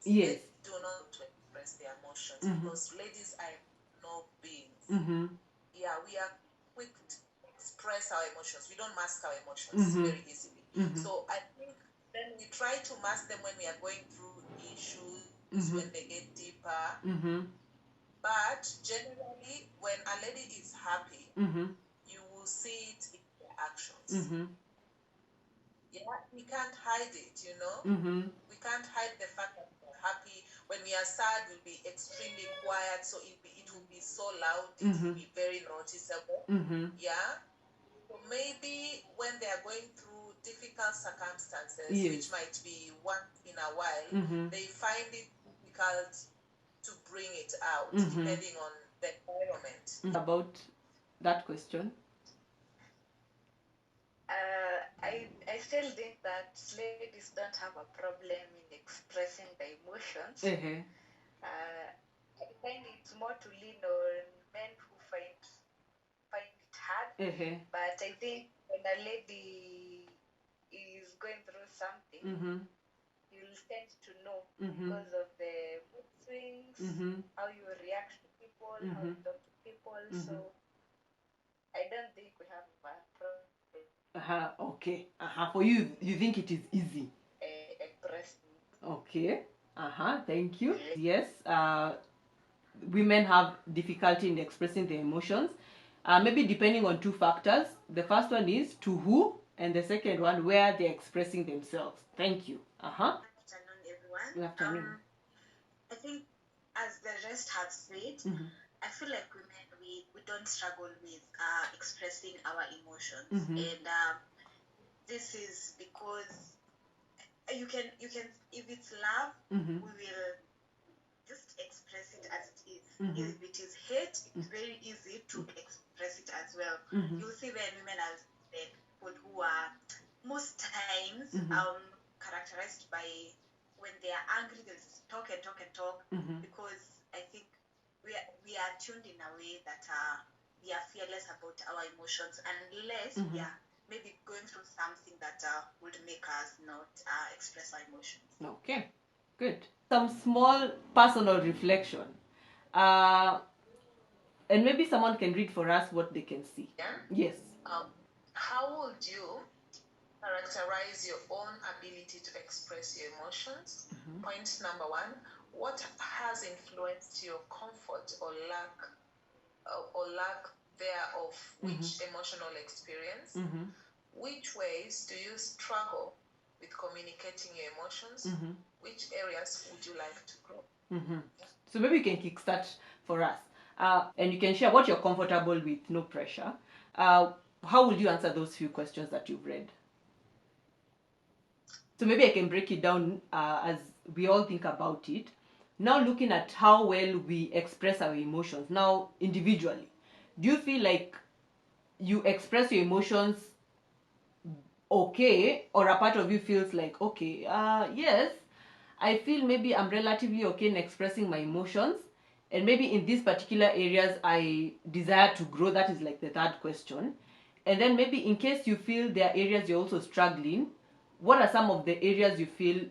Yes. Ladies do not to express their emotions because ladies are no beings. Yeah, we are quick to express our emotions. We don't mask our emotions very easily. So I think then we try to mask them when we are going through issues, when they get deeper. But generally, when a lady is happy, you will see it in their actions. Yeah, we can't hide it, you know. We can't hide the fact that we're happy. When we are sad, we'll be extremely quiet, so it will be so loud, it will be very noticeable. Yeah. So maybe when they are going through difficult circumstances, Yes. which might be once in a while, they find it difficult to bring it out, depending on the environment. About that question. I still think that ladies don't have a problem in expressing the emotions. I find it's more to lean on men who find it hard. But I think when a lady is going through something, you'll tend to know because of the mood swings, how you react to people, how you talk to people. So I don't think we have a problem Okay. For you, you think it is easy? expressing. Okay. Thank you. Yes. Women have difficulty in expressing their emotions. Maybe depending on two factors. The first one is to who, and the second one where they're expressing themselves. Thank you. Good afternoon, everyone. Good afternoon. I think, as the rest have said, I feel like women we don't struggle with expressing our emotions, and this is because you can if it's love, we will just express it as it is. If it is hate, it's very easy to express it as well. You'll see when women are the people who are most times characterized by when they are angry, they'll just talk and talk and talk, because I think we are tuned in a way that we are fearless about our emotions unless we are maybe going through something that would make us not express our emotions. Okay, good. Some small personal reflection. And maybe someone can read for us what they can see. Yeah? Yes. How would you characterize your own ability to express your emotions? Point number one, what has influenced your comfort or lack thereof which emotional experience? Which ways do you struggle with communicating your emotions? Which areas would you like to grow? So maybe you can kickstart for us. And you can share what you're comfortable with, no pressure. How would you answer those few questions that you've read? So maybe I can break it down as we all think about it. Now looking at how well we express our emotions, now individually, do you feel like you express your emotions okay, or a part of you feels like, okay, yes, I feel maybe I'm relatively okay in expressing my emotions, and maybe in these particular areas I desire to grow? That is like the third question. And then maybe in case you feel there are areas you're also struggling, what are some of the areas you feel,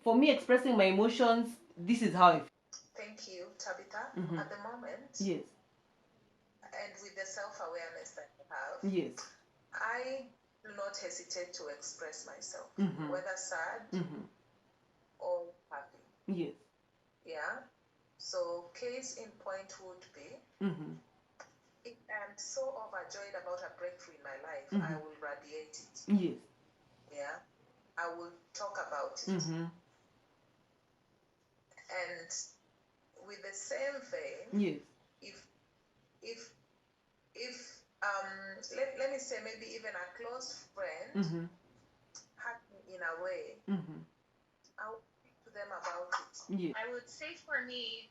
for me expressing my emotions, this is how I feel? Thank you, Tabitha. At the moment, Yes. and with the self-awareness that you have, Yes. I do not hesitate to express myself, whether sad or happy. Yes. Yeah. So case in point would be, if I'm so overjoyed about a breakthrough in my life, I will radiate it. Yes. Yeah. I will talk about it. And with the same vein, Yes. if let me say maybe even a close friend hurt me in a way, I will speak to them about it. Yes. I would say for me,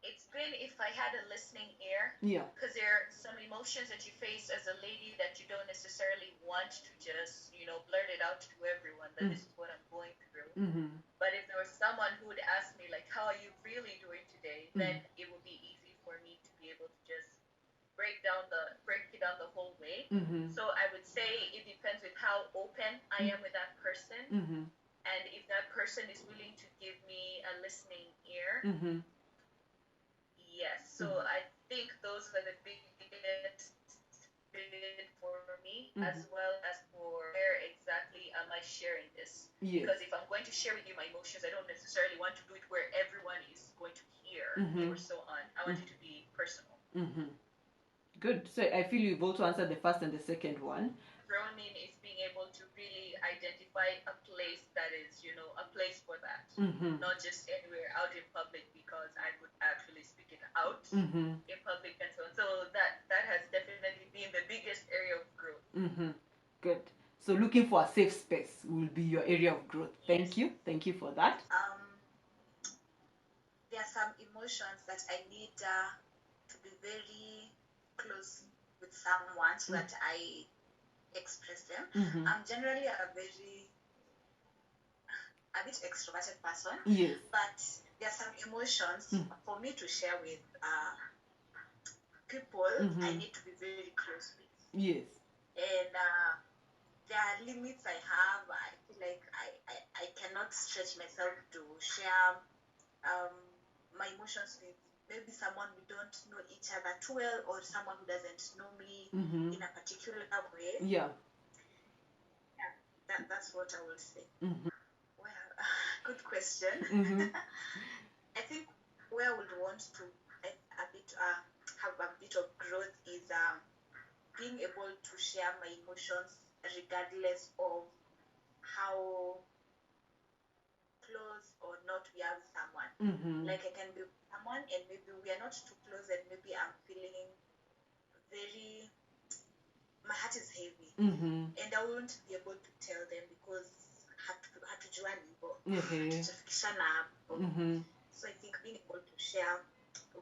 it's been if I had a listening ear. Yeah. Because there are some emotions that you face as a lady that you don't necessarily want to just, blurt it out to everyone that this is what I'm going through. But if there was someone who would ask me, like, how are you really doing today, then it would be easy for me to be able to just break break it down the whole way. So I would say it depends with how open I am with that person, and if that person is willing to give me a listening ear. Yes. So I think those are the biggest bit for me, as well as for where exactly am I sharing this? Yes. Because if I'm going to share with you my emotions, I don't necessarily want to do it where everyone is going to hear or so on. I want it to be personal. Good. So I feel you've also answered the first and the second one. Grown in is being able to really identify a place that is, a place for that. Not just anywhere out in public, because I would actually speak it out in public and so on. So that has definitely been the biggest area of growth. Good. So looking for a safe space will be your area of growth. Thank you. Thank you for that. There are some emotions that I need to be very close with someone so that I express them. I'm generally a bit extroverted person. Yes. But there are some emotions for me to share with people I need to be very close with. Yes. And there are limits I have. I feel like I cannot stretch myself to share my emotions with maybe someone we don't know each other too well, or someone who doesn't know me in a particular way. Yeah. That's what I will say. Well, good question. I think where I would want to have a bit of growth is being able to share my emotions regardless of how close or not we are with someone. Like I can be with someone and maybe we are not too close, and maybe I'm feeling my heart is heavy, and I won't be able to tell them because hatujua nivo, hatujafikishana hapo. So I think being able to share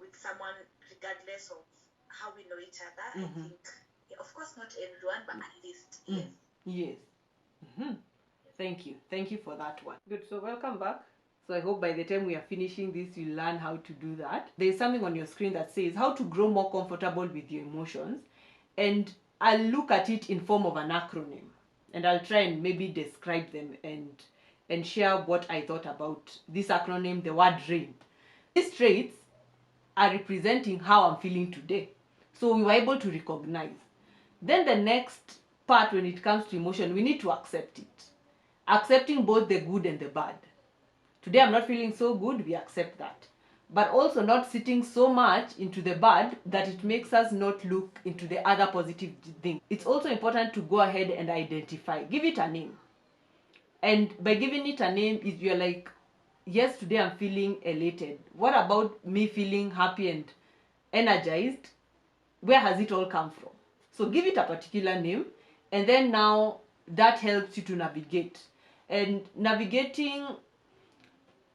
with someone regardless of how we know each other, I think, of course not everyone, but at least yes. Yes. Thank you for that one. Good. So welcome back. So I hope by the time we are finishing this, you learn how to do that. There's something on your screen that says how to grow more comfortable with your emotions, and I'll look at it in form of an acronym, and I'll try and maybe describe them and share what I thought about this acronym, the word R.A.I.N. These traits are representing how I'm feeling today. So we were able to recognize. Then the next part, when it comes to emotion, we need to accept it. Accepting both the good and the bad. Today I'm not feeling so good, we accept that. But also not sitting so much into the bad that it makes us not look into the other positive thing. It's also important to go ahead and identify. Give it a name. And by giving it a name, is you're like, yes, today I'm feeling elated. What about me feeling happy and energized? Where has it all come from? So give it a particular name, and then now that helps you to navigate. And navigating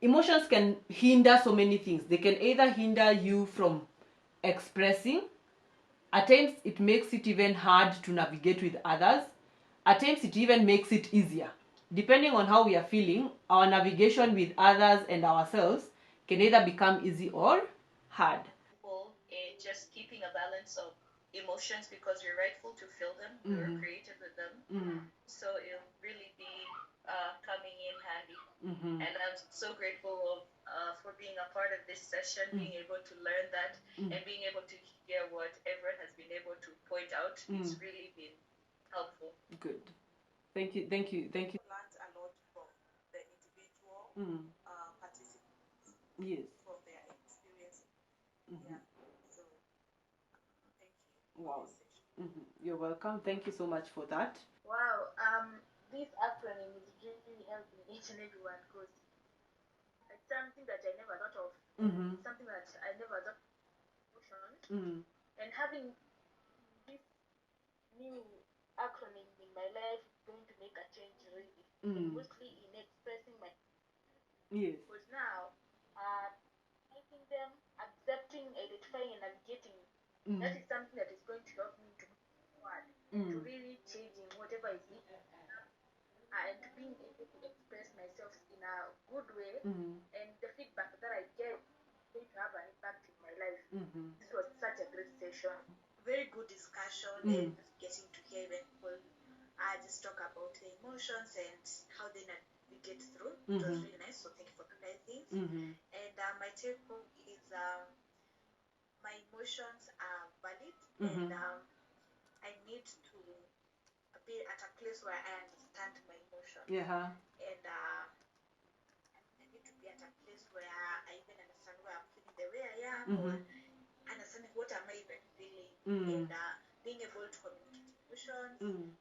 emotions can hinder so many things. They can either hinder you from expressing. At times it makes it even hard to navigate with others. At times it even makes it easier. Depending on how we are feeling, our navigation with others and ourselves can either become easy or hard. In just keeping a balance of emotions, because we're rightful to feel them, we were created with them. So it'll really be coming in handy. And I'm so grateful for being a part of this session, being able to learn that, and being able to hear what everyone has been able to point out. It's really been helpful. Good. Thank you. Learned a lot from the individual participants. Yes. From their experience. Yeah. So thank you. Wow. You're welcome. Thank you so much for that. Wow, this acronym is really helping each and everyone, because it's something that I never thought of. Something that I never thought of. And having this new acronym in my life is going to make a change, really. Mostly in expressing my. Yes. Because now, making them, accepting, identifying, and navigating, that is something that is going to help me to move forward, to really changing whatever is needed, and being able to express myself in a good way, and the feedback that I get is going to have an impact in my life. This was such a great session. Very then getting to hear when people just talk about their emotions and how they navigate through. It was really nice, so thank you for those things. And my take home is my emotions are valid, and I need to be at a place where I understand my emotions. And I need to be at a place where I even understand why I'm feeling the way I am, or understanding what am I even feeling, and being able to communicate emotions, and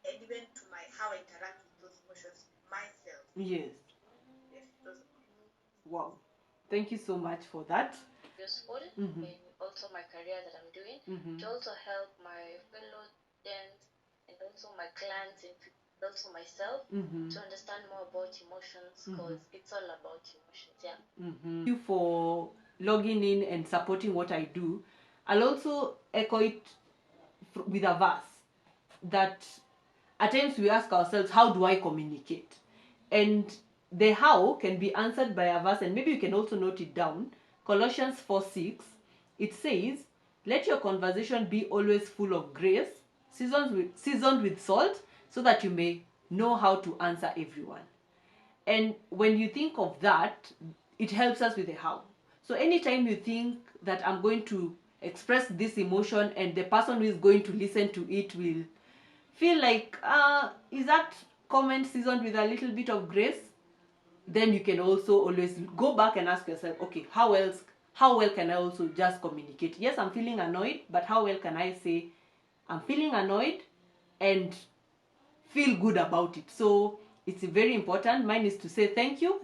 and even to my how I interact with those emotions myself. Yes. Yes, those. Wow. Thank you so much for that. Useful in also my career that I'm doing, to also help my fellow students and also my clients and also myself to understand more about emotions, because it's all about emotions. Thank you for logging in and supporting what I do. I'll also echo it with a verse that at times we ask ourselves, how do I communicate? And the how can be answered by a verse, and maybe you can also note it down. Colossians 4:6, it says, let your conversation be always full of grace, seasoned with salt, so that you may know how to answer everyone. And when you think of that, it helps us with the how. So anytime you think that I'm going to express this emotion and the person who is going to listen to it will feel like, is that comment seasoned with a little bit of grace? Then you can also always go back and ask yourself, okay, how well can I also just communicate? Yes, I'm feeling annoyed, but how well can I say I'm feeling annoyed and feel good about it? So it's very important. Mine is to say thank you.